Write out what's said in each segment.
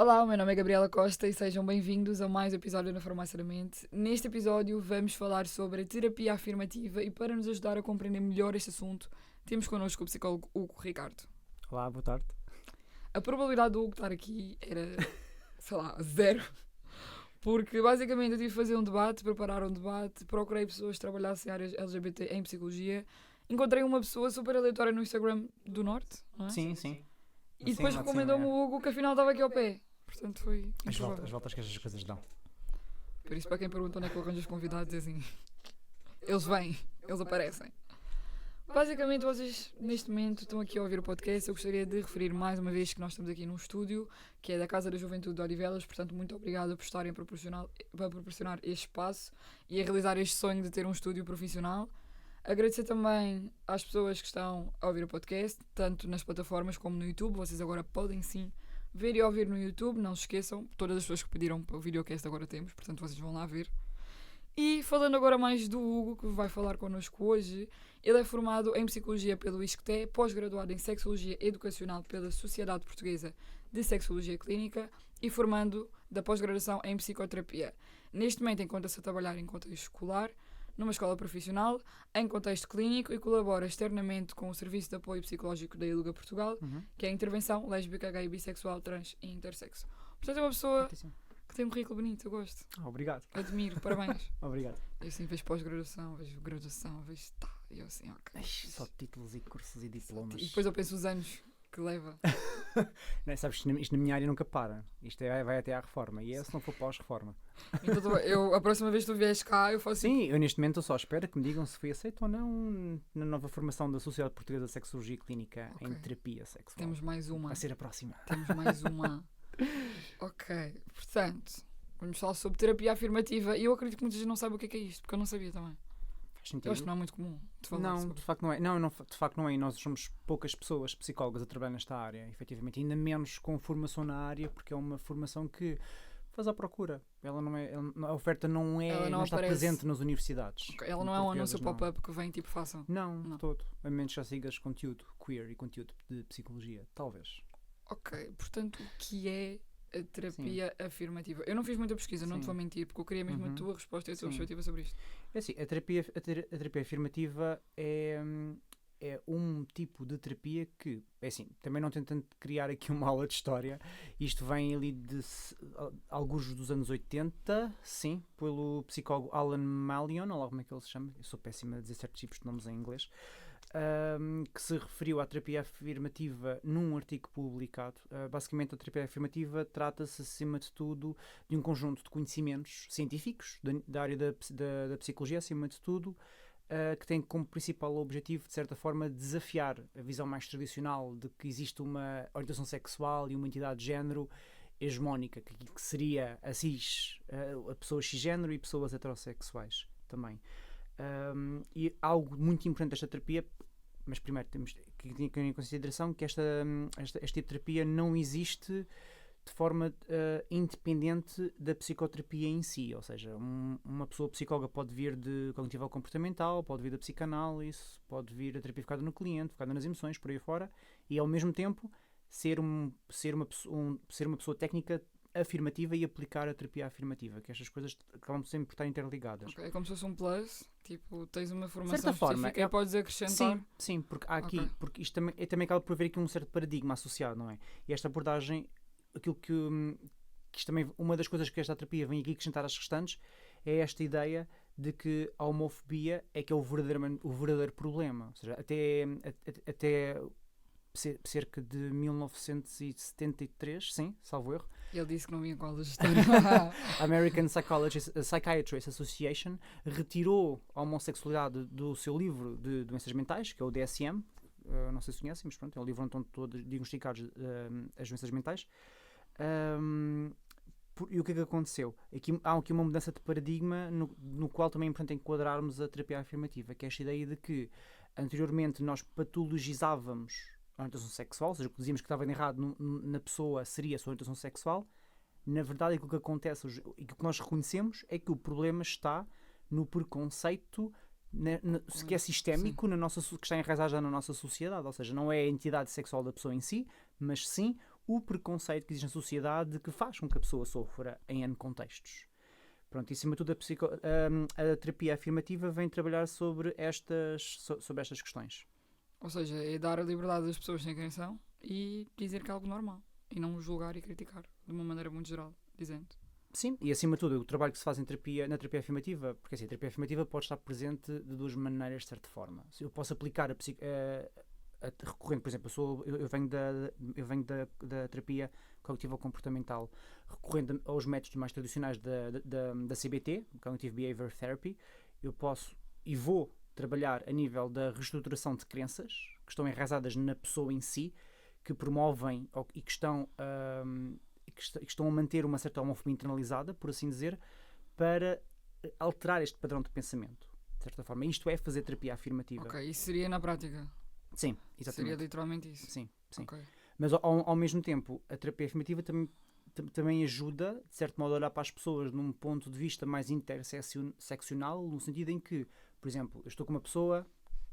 Olá, o meu nome é Gabriela Costa e sejam bem-vindos a mais um episódio na Farmácia da Mente. Neste episódio vamos falar sobre a terapia afirmativa e para nos ajudar a compreender melhor este assunto, temos connosco o psicólogo Hugo Ricardo. Olá, boa tarde. A probabilidade do Hugo estar aqui era, sei lá, zero. Porque basicamente eu tive que fazer um debate, preparar um debate, procurei pessoas que trabalhassem em áreas LGBT em psicologia, encontrei uma pessoa super aleatória no Instagram do Norte, não é? Sim, sim. E depois recomendou-me o Hugo que afinal estava aqui ao pé. Portanto foi As improvável. voltas que estas coisas dão. Por isso, para quem pergunta onde é que eu arranjo os convidados, é assim: eles vêm, eles aparecem. Basicamente, vocês neste momento estão aqui a ouvir o podcast. Eu gostaria de referir mais uma vez que nós estamos aqui num estúdio que é da Casa da Juventude de Odivelas. Portanto, muito obrigada por estarem a proporcionar este espaço e a realizar este sonho de ter um estúdio profissional. Agradecer também às pessoas que estão a ouvir o podcast, tanto nas plataformas como no YouTube. Vocês agora podem sim ver e ouvir no YouTube, não se esqueçam. Todas as pessoas que pediram para o videocast agora temos, portanto vocês vão lá ver. E falando agora mais do Hugo, que vai falar connosco hoje, ele é formado em Psicologia pelo ISCTE, pós-graduado em Sexologia Educacional pela Sociedade Portuguesa de Sexologia Clínica e formando da pós-graduação em Psicoterapia. Neste momento encontra-se a trabalhar em contexto escolar, numa escola profissional, em contexto clínico e colabora externamente com o Serviço de Apoio Psicológico da ILUGA Portugal, que é a intervenção lésbica, gay, bissexual, trans e intersexo. Portanto, é uma pessoa que tem um currículo bonito, eu gosto. Obrigado. Admiro, parabéns. Obrigado. Eu assim vejo pós-graduação, vejo graduação, vejo tá, e eu assim, ok. Só títulos e cursos e diplomas. E depois eu penso os anos que leva. Não, sabes, isto na minha área nunca para. Isto vai até à reforma. E é se não for pós-reforma. Então a próxima vez que tu vieres cá, eu faço Sim, eu neste momento só espero que me digam se fui aceito ou não na nova formação da Sociedade Portuguesa de Sexologia Clínica em terapia sexual. Temos mais uma. Vai ser a próxima. Temos mais uma. Ok, portanto, vamos falar sobre terapia afirmativa. E eu acredito que muita gente não sabe o que é isto, porque eu não sabia também. Eu acho que não é muito comum de falar Não, sobre. de facto não é. Não, de facto não é. E nós somos poucas pessoas, psicólogas, a trabalhar nesta área, efetivamente. Ainda menos com formação na área, porque é uma formação que faz à procura. Ela não é, a oferta não está presente nas universidades. Okay. Ela não é um anúncio pop-up que vem tipo façam. Não, todo. A menos já sigas conteúdo queer e conteúdo de psicologia. Talvez. Ok, portanto, o que é a terapia afirmativa? Eu não fiz muita pesquisa, não te vou mentir, porque eu queria mesmo a tua resposta e a tua perspectiva sobre isto. É assim, a terapia afirmativa é um tipo de terapia que, é assim, também não tentando criar aqui uma aula de história, isto vem ali de alguns dos anos 80, sim, pelo psicólogo Alan Mallion, ou lá como é que ele se chama, eu sou péssima a dizer certos tipos de nomes em inglês, que se referiu à terapia afirmativa num artigo publicado. Basicamente, a terapia afirmativa trata-se, acima de tudo, de um conjunto de conhecimentos científicos da área da psicologia, acima de tudo, que tem como principal objetivo, de certa forma, desafiar a visão mais tradicional de que existe uma orientação sexual e uma entidade de género hegemónica, que seria a pessoas cisgénero e pessoas heterossexuais também. E algo muito importante desta terapia, mas primeiro temos que ter em consideração que este tipo de terapia não existe de forma independente da psicoterapia em si, ou seja, uma pessoa psicóloga pode vir de cognitivo-comportamental, pode vir da psicanálise, pode vir da terapia focada no cliente, focada nas emoções, por aí fora, e ao mesmo tempo ser uma pessoa técnica afirmativa e aplicar a terapia afirmativa, que estas coisas acabam sempre por estar interligadas. Okay, é como se fosse um plus, tipo, tens uma formação específica e podes acrescentar. Sim, porque há aqui, porque isto também acaba por haver aqui um certo paradigma associado, não é? E esta abordagem, aquilo que isto também, uma das coisas que esta terapia vem aqui acrescentar às restantes, é esta ideia de que a homofobia é que é o verdadeiro problema. Ou seja, até cerca de 1973, sim, salvo erro. Ele disse que não vinha com aulas de história. American Psychiatrists Association retirou a homossexualidade do seu livro de doenças mentais, que é o DSM. Não sei se conhecem, mas pronto, é um livro onde estão todos diagnosticados as doenças mentais. E o que é que aconteceu? Há aqui uma mudança de paradigma no qual também é importante enquadrarmos a terapia afirmativa, que é esta ideia de que anteriormente nós patologizávamos a orientação sexual, ou seja, o que dizíamos que estava de errado na pessoa seria a sua orientação sexual. Na verdade, aquilo que acontece e que nós reconhecemos é que o problema está no preconceito que é sistémico, que está enraizado já na nossa sociedade, ou seja, não é a entidade sexual da pessoa em si, mas sim o preconceito que existe na sociedade que faz com que a pessoa sofra em N contextos. Pronto, e acima de tudo a terapia afirmativa vem trabalhar sobre estas questões. Ou seja, é dar a liberdade às pessoas sem quem são e dizer que é algo normal. E não julgar e criticar, de uma maneira muito geral, dizendo. Sim, e acima de tudo, o trabalho que se faz na terapia afirmativa, porque assim, a terapia afirmativa pode estar presente de duas maneiras, de certa forma. Eu posso aplicar recorrendo, por exemplo, eu venho da terapia cognitivo-comportamental, recorrendo aos métodos mais tradicionais da CBT, Cognitive Behavior Therapy, eu posso e vou trabalhar a nível da reestruturação de crenças que estão enraizadas na pessoa em si, que promovem e que estão a manter uma certa homofobia internalizada, por assim dizer, para alterar este padrão de pensamento, de certa forma. Isto é fazer terapia afirmativa. Ok, isso seria na prática? Sim, exatamente. Seria literalmente isso? Sim. Okay. Mas ao mesmo tempo, a terapia afirmativa também ajuda, de certo modo, a olhar para as pessoas num ponto de vista mais interseccional, no sentido em que, por exemplo, eu estou com uma pessoa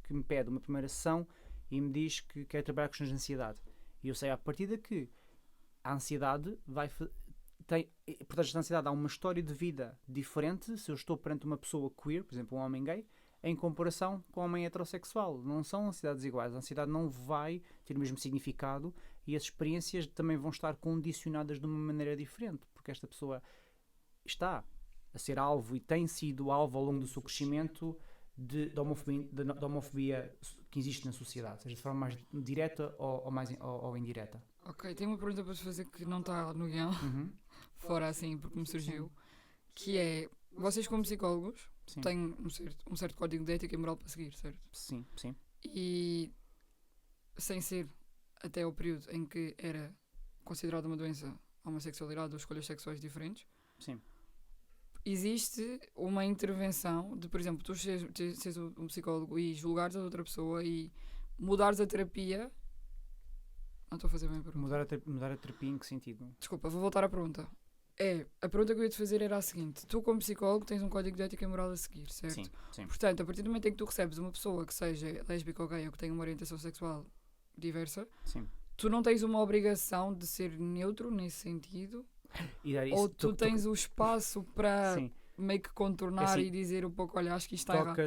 que me pede uma primeira sessão e me diz que quer trabalhar com questões de ansiedade. E eu sei à partida que a ansiedade por trás da ansiedade há uma história de vida diferente se eu estou perante uma pessoa queer, por exemplo, um homem gay, em comparação com um homem heterossexual. Não são ansiedades iguais. A ansiedade não vai ter o mesmo significado e as experiências também vão estar condicionadas de uma maneira diferente, porque esta pessoa está a ser alvo e tem sido alvo ao longo do seu crescimento da homofobia que existe na sociedade, seja de forma mais direta ou indireta. Ok, tenho uma pergunta para te fazer que não está no guião, fora assim, porque me surgiu, que é, vocês como psicólogos têm um certo código de ética e moral para seguir, certo? Sim. E sem ser até o período em que era considerada uma doença a homossexualidade ou escolhas sexuais diferentes, sim. Existe uma intervenção de, por exemplo, tu seres um psicólogo e julgares a outra pessoa e mudares a terapia. Não estou a fazer bem a pergunta. Mudar a terapia em que sentido? Desculpa, vou voltar à pergunta. A pergunta que eu ia te fazer era a seguinte: tu, como psicólogo, tens um código de ética e moral a seguir, certo? Sim. Portanto, a partir do momento em que tu recebes uma pessoa que seja lésbica ou gay ou que tenha uma orientação sexual diversa, tu não tens uma obrigação de ser neutro nesse sentido. Ou tu tens o espaço para meio que contornar e dizer um pouco, olha, acho que isto está errado.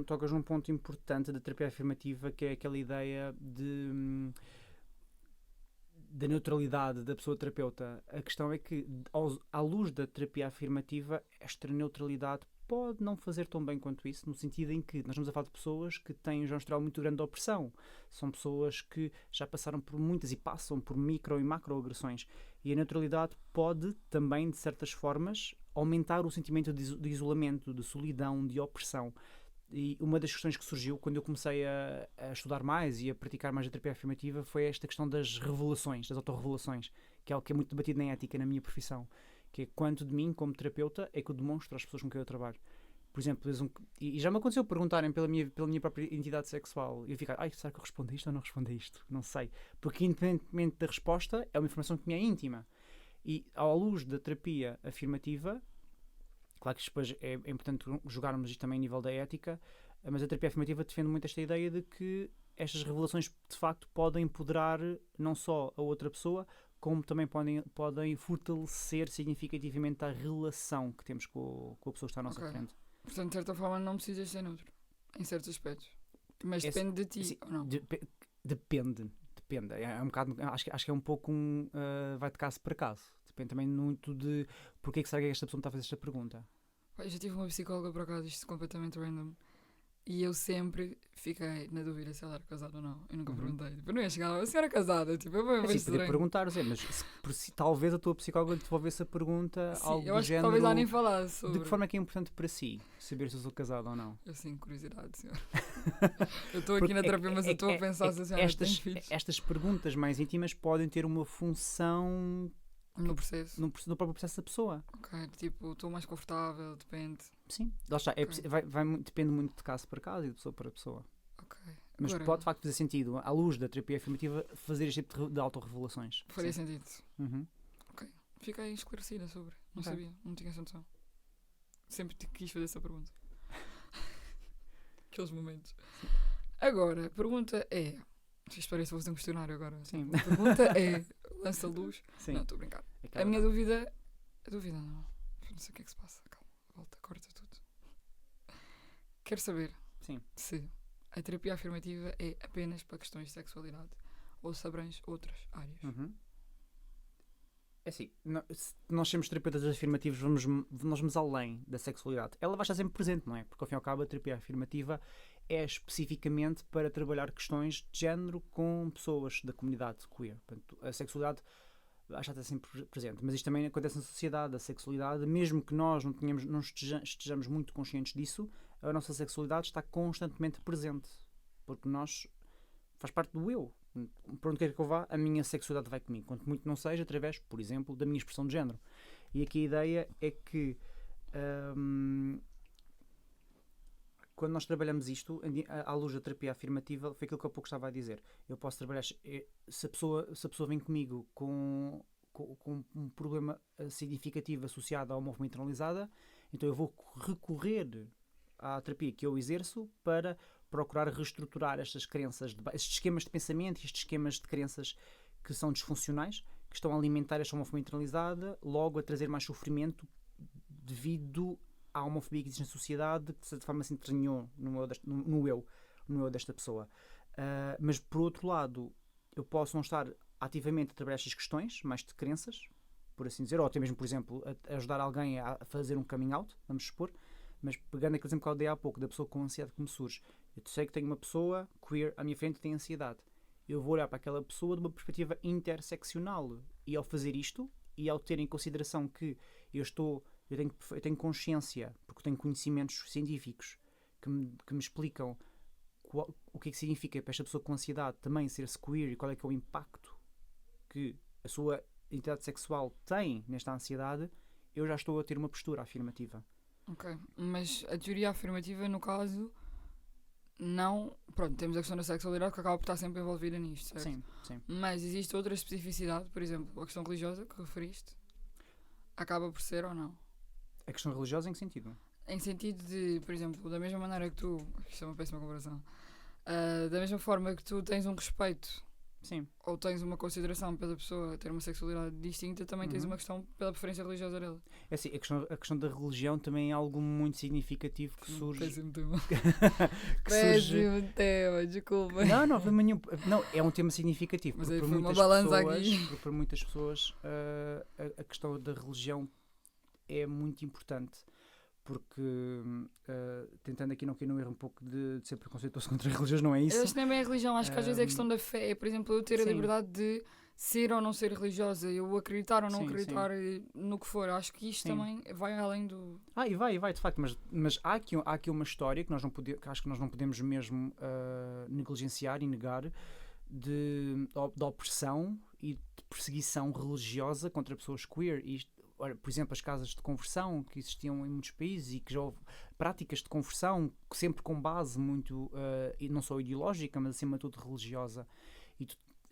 Tocas num ponto importante da terapia afirmativa, que é aquela ideia da neutralidade da pessoa terapeuta. A questão é que, à luz da terapia afirmativa, esta neutralidade pode não fazer tão bem quanto isso, no sentido em que nós estamos a falar de pessoas que têm um historial muito grande de opressão. São pessoas que já passaram por muitas e passam por micro e macroagressões. E a neutralidade pode também, de certas formas, aumentar o sentimento de isolamento, de solidão, de opressão. E uma das questões que surgiu quando eu comecei a estudar mais e a praticar mais a terapia afirmativa foi esta questão das revelações, das autorrevelações, que é algo que é muito debatido na ética, na minha profissão. Que é quanto de mim, como terapeuta, é que eu demonstro às pessoas com quem eu trabalho. Por exemplo, e já me aconteceu perguntarem pela minha própria identidade sexual e eu ficar, será que eu respondo a isto ou não respondo a isto? Não sei. Porque independentemente da resposta, é uma informação que me é íntima. E à luz da terapia afirmativa, claro que depois é importante jogarmos isto também a nível da ética, mas a terapia afirmativa defende muito esta ideia de que estas revelações de facto podem empoderar não só a outra pessoa, como também podem fortalecer significativamente a relação que temos com a pessoa que está à nossa frente. Portanto, de certa forma, não precisas ser neutro, em certos aspectos. Mas depende de ti, ou não? Depende. É um bocado, acho que é um pouco vai de caso para caso. Depende também muito de porque é que será que esta pessoa me está a fazer esta pergunta. Eu já tive uma psicóloga, por acaso, isto é completamente random. E eu sempre fiquei na dúvida se ela era casada ou não. Eu nunca perguntei. Eu não ia chegar lá, a senhora é casada? Tipo, eu vou podia perguntar, mas talvez a tua psicóloga te devolvesse a pergunta, algo eu do acho género. Que talvez ela nem falasse sobre. De que forma é que é importante para si saber se eu sou casado ou não? Eu sim, curiosidade, senhor. Eu estou aqui na terapia, mas eu estou a pensar se a senhora tem filhos. Estas perguntas mais íntimas podem ter uma função no processo. No próprio processo da pessoa. Ok, tipo, estou mais confortável, depende. Sim, lá está. Depende muito de caso para caso e de pessoa para pessoa. Ok. Mas pode de facto fazer sentido, à luz da terapia afirmativa, fazer este tipo de autorrevelações. Faria sentido. Ok. Fiquei esclarecida sobre. Não sabia, não tinha essa noção. Sempre quis fazer essa pergunta. Aqueles momentos. Agora, a pergunta é: Isto parece que vou fazer um questionário agora. Sim. A pergunta é, lança luz. Sim. Não, estou a brincar. Aquela- A minha dúvida... A dúvida não. Não sei o que é que se passa. Calma, volta, corta tudo. Quero saber Sim. se a terapia afirmativa é apenas para questões de sexualidade ou se abrange outras áreas. Uhum. É assim, se nós sermos terapeutas afirmativos, nós vamos além da sexualidade. Ela vai estar sempre presente, não é? Porque ao fim e ao cabo a terapia afirmativa é especificamente para trabalhar questões de género com pessoas da comunidade queer. Portanto, a sexualidade vai estar sempre presente. Mas isto também acontece na sociedade. A sexualidade, mesmo que nós não estejamos muito conscientes disso, a nossa sexualidade está constantemente presente. Porque nós faz parte do eu. Por onde quer que eu vá, a minha sexualidade vai comigo. Quanto muito não seja através, por exemplo, da minha expressão de género. E aqui a ideia é que quando nós trabalhamos isto, à luz da terapia afirmativa, foi aquilo que eu há pouco estava a dizer. Eu posso trabalhar, se a pessoa vem comigo com um problema significativo associado a uma homofobia internalizada, então eu vou recorrer à terapia que eu exerço para procurar reestruturar estas crenças, estes esquemas de pensamento e estes esquemas de crenças que são disfuncionais, que estão a alimentar esta homofobia internalizada, logo a trazer mais sofrimento devido à homofobia que existe na sociedade, que de certa forma se entranhou no eu desta pessoa. Mas por outro lado, eu posso não estar ativamente a trabalhar estas questões, mais de crenças, por assim dizer, ou até mesmo, por exemplo, a ajudar alguém a fazer um coming out, vamos supor, mas pegando aquele exemplo que eu dei há pouco, da pessoa com ansiedade que me surge, eu sei que tenho uma pessoa queer à minha frente que tem ansiedade. Eu vou olhar para aquela pessoa de uma perspectiva interseccional. E ao fazer isto, e ao ter em consideração que eu tenho consciência, porque tenho conhecimentos científicos que me explicam o que é que significa para esta pessoa com ansiedade também ser-se queer e qual é que é o impacto que a sua identidade sexual tem nesta ansiedade, eu já estou a ter uma postura afirmativa. Ok, mas a teoria afirmativa, no caso, não... Pronto, temos a questão da sexualidade que acaba por estar sempre envolvida nisto, certo? Sim, sim. Mas existe outra especificidade, por exemplo, a questão religiosa que referiste, acaba por ser ou não? A questão religiosa em que sentido? Em sentido de, por exemplo, da mesma maneira que tu... Isto é uma péssima comparação. Da mesma forma que tu tens um respeito... Sim. Ou tens uma consideração pela pessoa ter uma sexualidade distinta, também tens uma questão pela preferência religiosa dela. É assim, a questão da religião também é algo muito significativo que surge. Péssimo tema. Péssimo tema, desculpa. Não, não, é um tema significativo. Mas porque aí foi uma balança aqui. Porque para muitas pessoas a questão da religião é muito importante. Porque, tentando aqui não cair no erro um pouco de ser preconceituoso contra as religiões, não é isso? Eu acho que nem bem a religião, acho que às vezes é a questão da fé. É, por exemplo, eu ter a liberdade de ser ou não ser religiosa, eu acreditar ou não acreditar no que for. Acho que isto também vai além do... E vai, de facto, mas há aqui uma história que acho que nós não podemos mesmo negligenciar e negar de opressão e de perseguição religiosa contra pessoas queer. Olha, por exemplo, as casas de conversão que existiam em muitos países e que já houve práticas de conversão sempre com base muito, não só ideológica, mas acima de tudo religiosa.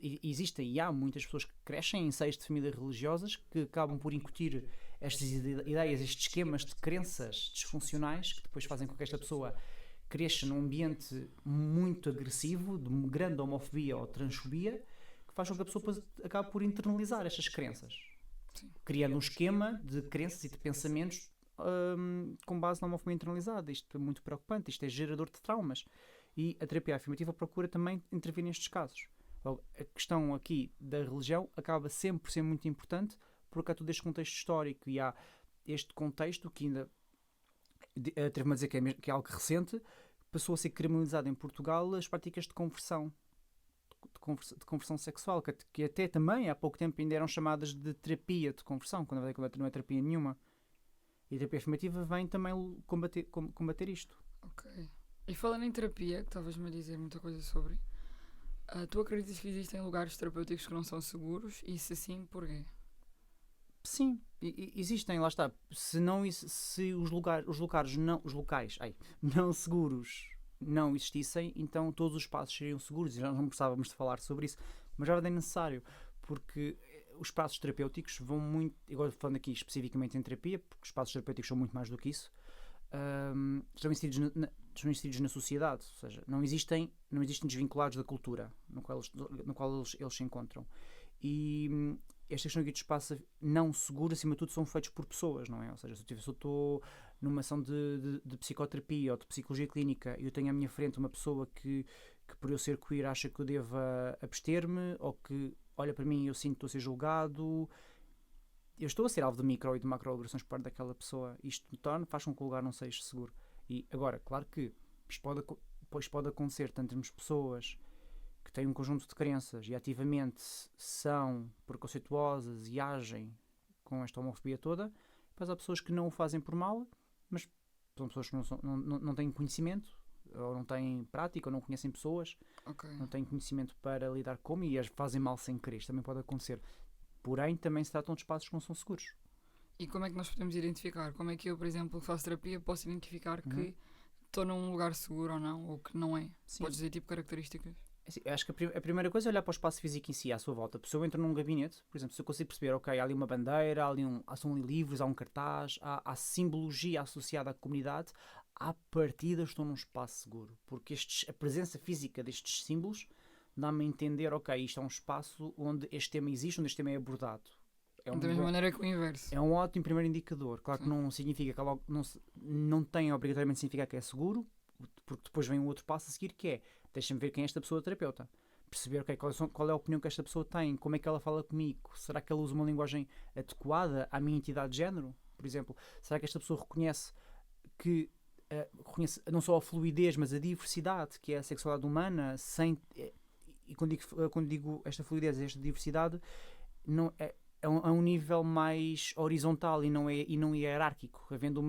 E há muitas pessoas que crescem em seios de famílias religiosas que acabam por incutir estas ideias, estes esquemas de crenças disfuncionais que depois fazem com que esta pessoa cresça num ambiente muito agressivo, de grande homofobia ou transfobia, que faz com que a pessoa acabe por internalizar estas crenças. Criando um esquema de crenças e de pensamentos com base na homofobia internalizada. Isto é muito preocupante, isto é gerador de traumas. E a terapia afirmativa procura também intervir nestes casos. Logo, a questão aqui da religião acaba sempre por ser muito importante, porque há todo este contexto histórico e há este contexto que ainda, atrevo-me a dizer que é algo recente, passou a ser criminalizado em Portugal as práticas de conversão. De conversão sexual, que até também há pouco tempo ainda eram chamadas de terapia de conversão, quando na verdade não é terapia nenhuma. E a terapia afirmativa vem também combater isto. Ok. E falando em terapia, que estavas-me a dizer muita coisa sobre, tu acreditas que existem lugares terapêuticos que não são seguros? E se sim, porquê? Sim, existem, lá está. Se os locais não seguros não existissem, então todos os espaços seriam seguros e nós não precisávamos de falar sobre isso, mas já é necessário, porque os espaços terapêuticos vão muito, agora falando aqui especificamente em terapia, porque os espaços terapêuticos são muito mais do que isso, estão inseridos estão inseridos na sociedade, ou seja, não existem desvinculados da cultura no qual eles se encontram. E esta questão aqui de espaço não seguro, acima de tudo, são feitos por pessoas, não é? Ou seja, se eu estou numa ação de psicoterapia ou de psicologia clínica e eu tenho à minha frente uma pessoa que por eu ser queer acha que eu deva abster-me, ou que olha para mim e eu sinto que estou a ser julgado, eu estou a ser alvo de micro e de macroagressões por parte daquela pessoa. Isto faz com que o lugar não seja seguro. E agora, claro que isto pode acontecer tanto entre pessoas que têm um conjunto de crenças e ativamente são preconceituosas e agem com esta homofobia toda, depois há pessoas que não o fazem por mal, mas são pessoas que não têm conhecimento, ou não têm prática, ou não conhecem pessoas, não têm conhecimento para lidar com, e as fazem mal sem querer. Isto também pode acontecer. Porém, também se tratam de espaços que não são seguros. E como é que nós podemos identificar? Como é que eu, por exemplo, que faço terapia, posso identificar que estou num lugar seguro ou não, ou que não é? Sim. Podes dizer tipo características? Assim, acho que a primeira coisa é olhar para o espaço físico em si, à sua volta. Se eu entro num gabinete, por exemplo, se eu consigo perceber, ok, há ali uma bandeira, são ali livros, há um cartaz, há simbologia associada à comunidade, à partida estou num espaço seguro. Porque a presença física destes símbolos dá-me a entender, ok, isto é um espaço onde este tema existe, onde este tema é abordado. Da mesma maneira que o inverso. É um ótimo primeiro indicador. Claro. Sim. Que não significa que não tem obrigatoriamente de significar que é seguro, porque depois vem um outro passo a seguir, que é, deixa-me ver quem é esta pessoa terapeuta. Perceber, okay, qual é a opinião que esta pessoa tem, como é que ela fala comigo, será que ela usa uma linguagem adequada à minha identidade de género, por exemplo? Será que esta pessoa reconhece não só a fluidez, mas a diversidade que é a sexualidade humana, e quando digo esta fluidez, esta diversidade, não é um nível mais horizontal e não hierárquico, havendo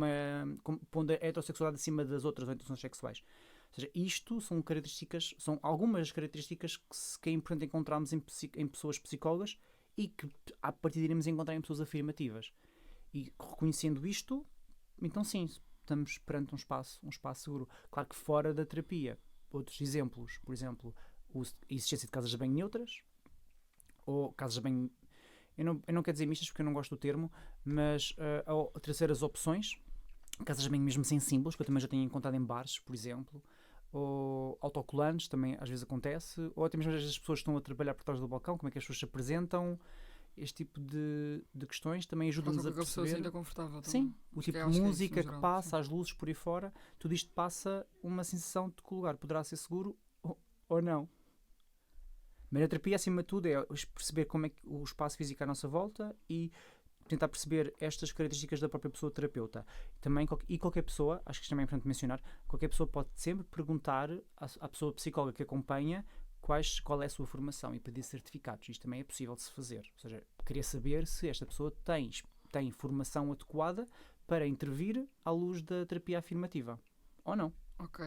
pondo a heterossexualidade acima das outras orientações sexuais. Ou seja, isto são algumas das características que é importante encontrarmos em pessoas psicólogas e que a partir iremos encontrar em pessoas afirmativas. E reconhecendo isto, então sim, estamos perante um espaço seguro. Claro que fora da terapia, outros exemplos, por exemplo, a existência de casas de banho neutras, ou casas de banho, eu não quero dizer mistas porque eu não gosto do termo, mas terceiras opções, casas de banho mesmo sem símbolos, que eu também já tenho encontrado em bares, por exemplo, ou autocolantes, também às vezes acontece, ou até mesmo às vezes as pessoas estão a trabalhar por trás do balcão, como é que as pessoas se apresentam. Este tipo de questões também ajudam-nos a perceber. A pessoa confortável também. Sim, o tipo de música que passa, as luzes por aí fora, tudo isto passa uma sensação de que o lugar poderá ser seguro ou não. Mas a terapia, acima de tudo, é perceber como é que o espaço físico à nossa volta e tentar perceber estas características da própria pessoa terapeuta. Também, e qualquer pessoa, acho que isto também é importante mencionar, qualquer pessoa pode sempre perguntar à pessoa psicóloga que acompanha qual é a sua formação e pedir certificados. Isto também é possível de se fazer. Ou seja, queria saber se esta pessoa tem formação adequada para intervir à luz da terapia afirmativa. Ou não. Ok.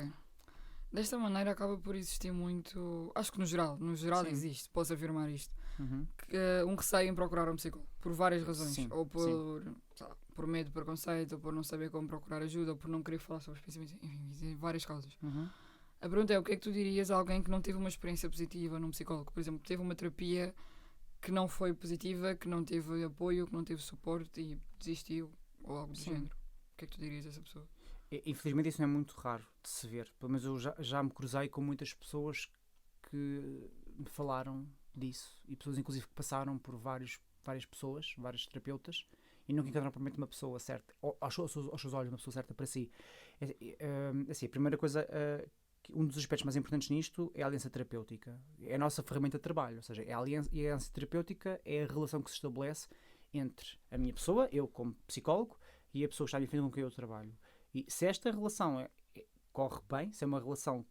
Desta maneira acaba por existir muito... Acho que no geral Sim. existe, posso afirmar isto. Um receio em procurar um psicólogo. Por várias razões. Sim. Ou por medo, preconceito, ou por não saber como procurar ajuda, ou por não querer falar sobre os pensamentos. Enfim, várias causas. A pergunta é, o que é que tu dirias a alguém que não teve uma experiência positiva num psicólogo? Por exemplo, teve uma terapia que não foi positiva, que não teve apoio, que não teve suporte e desistiu, ou algo do género. O que é que tu dirias a essa pessoa? Infelizmente isso não é muito raro de se ver. Pelo menos eu já me cruzei com muitas pessoas que me falaram disso. E pessoas inclusive que passaram por várias pessoas, vários terapeutas, e nunca encontraram provavelmente uma pessoa certa, aos seus olhos, uma pessoa certa para si. Assim, a primeira coisa... um dos aspectos mais importantes nisto é a aliança terapêutica. É a nossa ferramenta de trabalho, ou seja, a aliança terapêutica é a relação que se estabelece entre a minha pessoa, eu como psicólogo, e a pessoa que está à minha frente com quem eu trabalho. E se esta relação corre bem, se é uma relação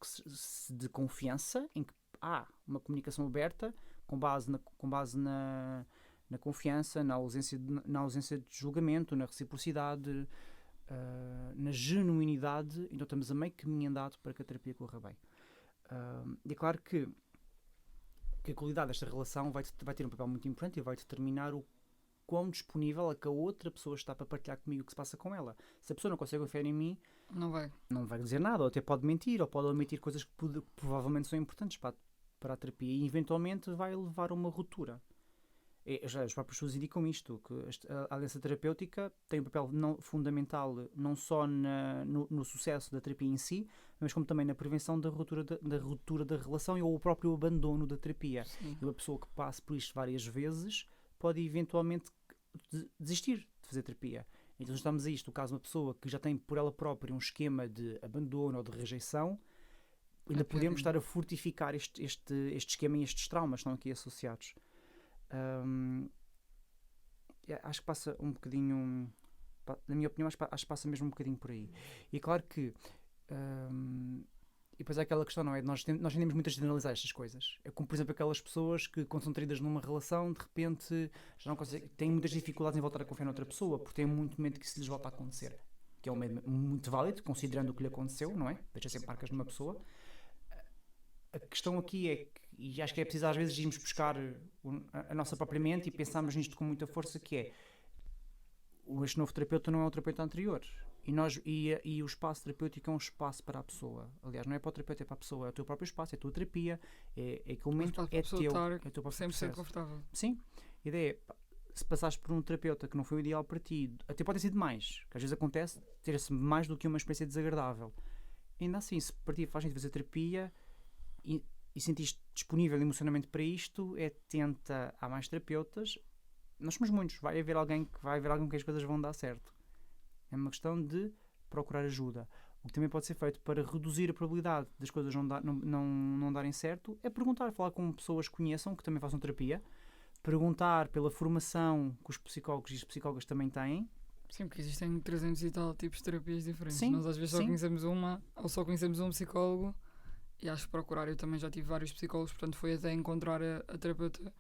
de confiança, em que há uma comunicação aberta, com base na confiança, na ausência de julgamento, na reciprocidade, na genuinidade, então estamos a meio caminho andado para que a terapia corra bem. E é claro que a qualidade desta relação vai ter um papel muito importante e vai determinar o quão disponível é que a outra pessoa está para partilhar comigo o que se passa com ela. Se a pessoa não consegue confiar em mim, não vai dizer nada, ou até pode mentir, ou pode omitir coisas que provavelmente são importantes para a terapia e eventualmente vai levar a uma ruptura. Já os próprios estudos indicam isto, que a aliança terapêutica tem um papel fundamental não só no sucesso da terapia em si, mas como também na prevenção da ruptura da relação ou o próprio abandono da terapia. Sim. E uma pessoa que passe por isto várias vezes pode eventualmente desistir de fazer terapia. Então estamos a isto, o caso de uma pessoa que já tem por ela própria um esquema de abandono ou de rejeição, ainda podemos estar a fortificar este esquema e estes traumas que estão aqui associados. Acho que passa um bocadinho, na minha opinião, acho que passa mesmo um bocadinho por aí. E claro que e depois é aquela questão, não é? Nós tendemos muito a generalizar estas coisas. É como, por exemplo, aquelas pessoas que, quando são traídas numa relação, de repente já não conseguem, têm muitas dificuldades em voltar a confiar noutra pessoa, porque têm muito medo que isso lhes volte a acontecer. Que é um medo muito válido, considerando o que lhe aconteceu, não é? Deixa sempre marcas numa pessoa. A questão aqui é que, e acho que é preciso às vezes irmos buscar a nossa própria mente e pensarmos nisto com muita força, que é este novo terapeuta não é o terapeuta anterior. E o espaço terapêutico é um espaço para a pessoa. Aliás, não é para o terapeuta, é para a pessoa. É o teu próprio espaço, é a tua terapia, é aquele momento, é teu. É o teu próprio 100% processo. confortável. Sim. A ideia é, se passares por um terapeuta que não foi o ideal para ti, até pode ter sido mais, que às vezes acontece ter-se mais do que uma experiência desagradável. Ainda assim, se para ti faz sentido fazer terapia e sentiste disponível emocionalmente para isto, tenta, há mais terapeutas, nós somos muitos, vai haver alguém que as coisas vão dar certo. É uma questão de procurar ajuda. O que também pode ser feito para reduzir a probabilidade das coisas não darem certo é perguntar, falar com pessoas que conheçam, que também façam terapia, perguntar pela formação que os psicólogos e as psicólogas também têm. Sim, porque existem 300 e tal tipos de terapias diferentes. Sim, nós às vezes só conhecemos uma, ou só conhecemos um psicólogo, e acho que procurar, eu também já tive vários psicólogos, portanto foi até encontrar a terapeuta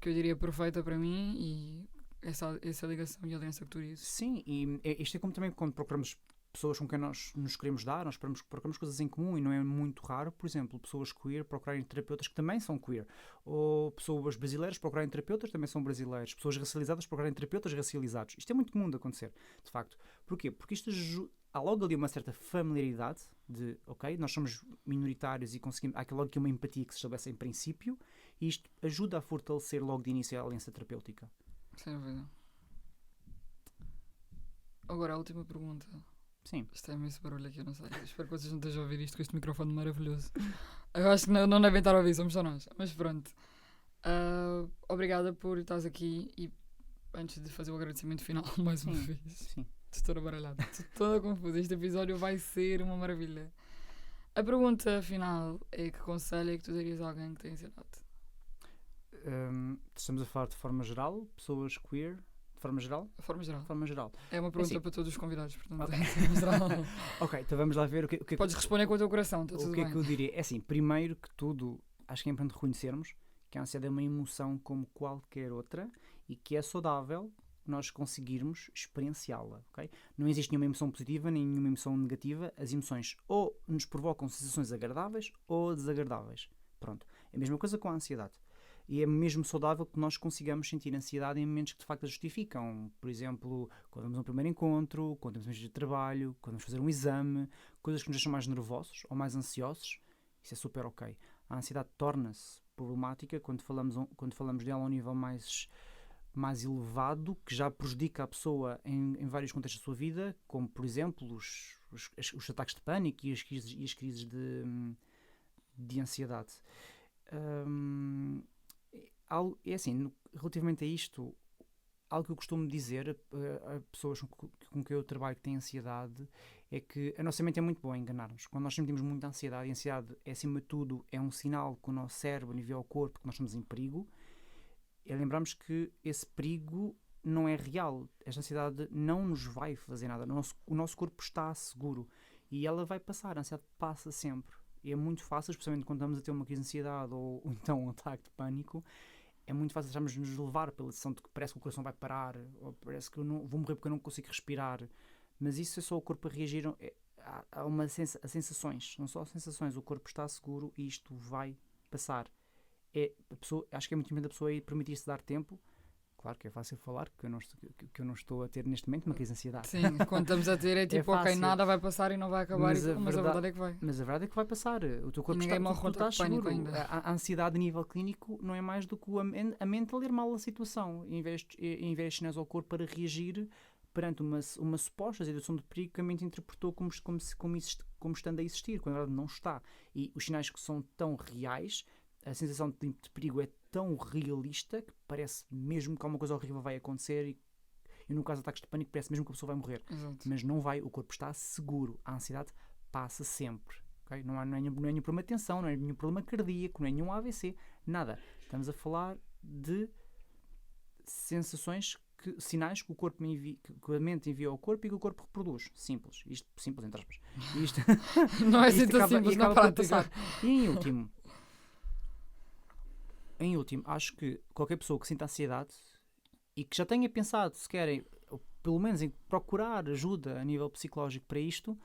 que eu diria perfeita para mim e essa ligação e aliança que tu dizes. Sim, e isto é como também quando procuramos pessoas com quem nós nos queremos dar, nós procuramos coisas em comum e não é muito raro, por exemplo, pessoas queer procurarem terapeutas que também são queer, ou pessoas brasileiras procurarem terapeutas que também são brasileiros, pessoas racializadas procurarem terapeutas racializados. Isto é muito comum de acontecer, de facto. Porquê? Porque isto há logo ali uma certa familiaridade de, ok, nós somos minoritários e há logo aqui uma empatia que se estabelece em princípio, e isto ajuda a fortalecer logo de início a aliança terapêutica. Sem dúvida. Agora a última pergunta. Sim. Isto é imenso barulho aqui, eu não sei. Espero que vocês não estejam a ouvir isto com este microfone maravilhoso. Eu acho que não devem estar a ouvir, somos só nós. Mas pronto. Obrigada por estares aqui e antes de fazer o agradecimento final mais uma vez. Sim. Estou toda baralhada, estou toda confusa. Este episódio vai ser uma maravilha. A pergunta final é: que conselho é que tu darias a alguém que tem ansiedade? Estamos a falar de forma geral, pessoas queer, de forma geral? De forma geral. De forma geral. É uma pergunta para todos os convidados, portanto, Okay. é de forma geral. Ok, então vamos lá ver o que Podes responder com o teu coração, está tudo o que bem. é que eu diria. É assim, primeiro que tudo, acho que é importante reconhecermos que a ansiedade é uma emoção como qualquer outra e que é saudável nós conseguirmos experienciá-la, ok? Não existe nenhuma emoção positiva nem nenhuma emoção negativa. As emoções ou nos provocam sensações agradáveis ou desagradáveis. Pronto. É a mesma coisa com a ansiedade. E é mesmo saudável que nós consigamos sentir ansiedade em momentos que de facto a justificam. Por exemplo, quando vamos a um primeiro encontro, quando temos um dia de trabalho, quando vamos fazer um exame, coisas que nos deixam mais nervosos ou mais ansiosos. Isso é super ok. A ansiedade torna-se problemática quando falamos dela a um nível mais elevado, que já prejudica a pessoa em vários contextos da sua vida, como por exemplo os ataques de pânico e as crises de ansiedade. É assim, relativamente a isto, algo que eu costumo dizer a pessoas com quem eu trabalho que têm ansiedade é que a nossa mente é muito boa a enganar-nos. Quando nós sentimos muita ansiedade, e a ansiedade é acima de tudo é um sinal que o nosso cérebro envia ao corpo que nós estamos em perigo, é lembrarmos que esse perigo não é real. Esta ansiedade não nos vai fazer nada. O nosso corpo está seguro e ela vai passar. A ansiedade passa sempre. E é muito fácil, especialmente quando estamos a ter uma crise de ansiedade ou então um ataque de pânico, é muito fácil deixarmos-nos levar pela sensação de que parece que o coração vai parar ou parece que eu vou morrer porque eu não consigo respirar. Mas isso é só o corpo a reagir a sensações. Não só sensações. O corpo está seguro e isto vai passar. Acho que é muito importante a pessoa permitir-se dar tempo. claro que é fácil falar, que eu não estou a ter neste momento uma crise de ansiedade. Sim, quando estamos a ter é tipo, ok, fácil. nada vai passar e não vai acabar, mas a verdade é que vai. Mas a verdade é que vai passar. O teu corpo ninguém morre tu estás de pânico seguro. ainda. A ansiedade a nível clínico não é mais do que a mente a ler mal a situação, em vez de sinais ao corpo para reagir perante uma suposta situação de perigo que a mente interpretou como estando a existir, quando na verdade não está. E os sinais que são tão reais, a sensação de perigo é tão realista que parece mesmo que alguma coisa horrível vai acontecer e no caso de ataques de pânico parece mesmo que a pessoa vai morrer. Exato. Mas não vai, o corpo está seguro. A ansiedade passa sempre. Okay? Não é nenhum problema de tensão, não é nenhum problema cardíaco, não é nenhum AVC, nada. Estamos a falar de sensações, sinais que o corpo que a mente envia ao corpo e que o corpo reproduz. Simples. Isto, simples entre aspas. Isto, não é assim isto tão acaba, simples e na acaba por prática. passar. E em último, acho que qualquer pessoa que sinta ansiedade e que já tenha pensado, se querem, ou pelo menos em procurar ajuda a nível psicológico para isto,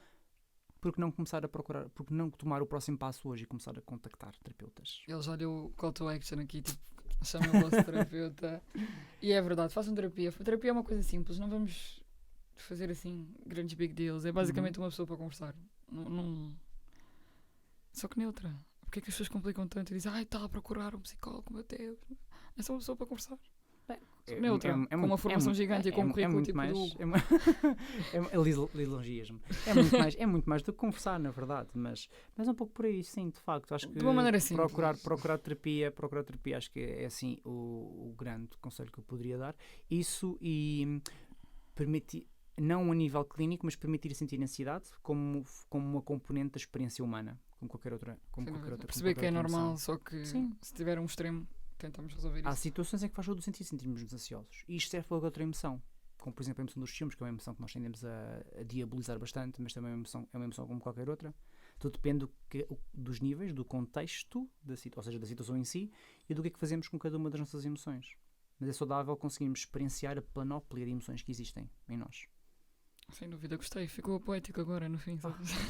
porque não começar a procurar, porque não tomar o próximo passo hoje e começar a contactar terapeutas. Ele já deu o call to action aqui, tipo, chamem o vosso terapeuta. E é verdade, façam terapia. Terapia é uma coisa simples, não vamos fazer assim grandes big deals. É basicamente uma pessoa para conversar. Só que neutra. Porque é que as pessoas complicam tanto e dizem, ai, está a procurar um psicólogo, meu Deus. É só uma pessoa para conversar. Neutra, com uma formação gigante e com um currículo tipo mais, do... lisonjeas-me. É muito mais do que conversar, na verdade, mas um pouco por aí, sim, de facto. Acho que de uma maneira simples. procurar terapia, acho que é assim o grande conselho que eu poderia dar. Isso e permitir, não a nível clínico, mas permitir sentir ansiedade como uma componente da experiência humana, como qualquer outra. Perceber que é normal, emoção. só que se tiver um extremo, tentamos resolver isso. Há situações em que faz todo o sentido sentirmos-nos ansiosos. E isto serve para outra emoção. Como, por exemplo, a emoção dos ciúmes, que é uma emoção que nós tendemos a diabolizar bastante, mas também é uma emoção como qualquer outra. Tudo depende dos níveis, do contexto, ou seja, da situação em si, e do que é que fazemos com cada uma das nossas emoções. Mas é saudável conseguirmos experienciar a panóplia de emoções que existem em nós. Sem dúvida, gostei. Ficou poético agora, no fim.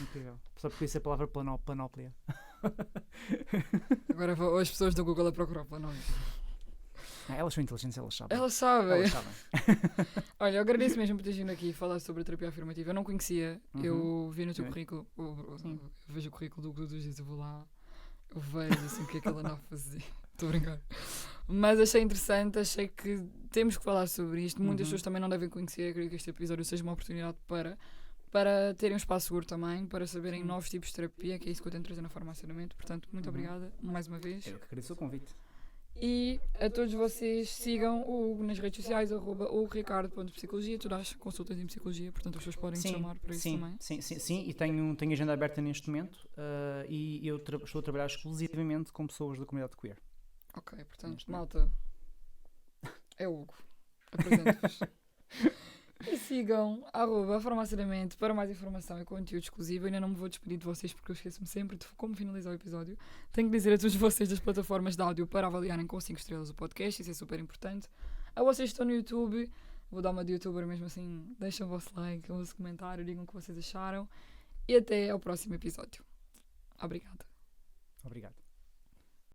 Incrível. Só porque isso é a palavra panóplia. Agora vou as pessoas do Google a procurar panóplia. Elas são inteligentes, elas sabem. Elas sabem. Olha, eu agradeço mesmo por teres vindo aqui falar sobre a terapia afirmativa. Eu não conhecia. Eu vi no teu currículo. Eu vejo o currículo do dias, eu vou lá. Eu vejo assim o que é que ela anda a fazer. Estou a brincar. Mas achei interessante, achei que temos que falar sobre isto. Muitas pessoas também não devem conhecer. Eu queria que este episódio seja uma oportunidade para terem um espaço seguro também, para saberem novos tipos de terapia, que é isso que eu tento trazer na Farmácia da Mente. Portanto, muito obrigada mais uma vez. Eu que agradeço o convite. E a todos vocês sigam o Hugo nas redes sociais, @ricardo.psicologia. Tu dás consultas em psicologia, portanto as pessoas podem te chamar para isso também. Sim, e tenho agenda aberta neste momento e eu estou a trabalhar exclusivamente com pessoas da comunidade queer. Ok, portanto, malta, é o Hugo. Apresento-vos. E sigam @Farmácia da Mente para mais informação e conteúdo exclusivo. Eu ainda não me vou despedir de vocês porque eu esqueço-me sempre de como finalizar o episódio. Tenho que dizer a todos vocês das plataformas de áudio para avaliarem com 5 estrelas o podcast, isso é super importante. A vocês que estão no YouTube, vou dar uma de youtuber mesmo assim, deixem o vosso like, o vosso comentário, digam o que vocês acharam e até ao próximo episódio. Obrigada. Obrigado.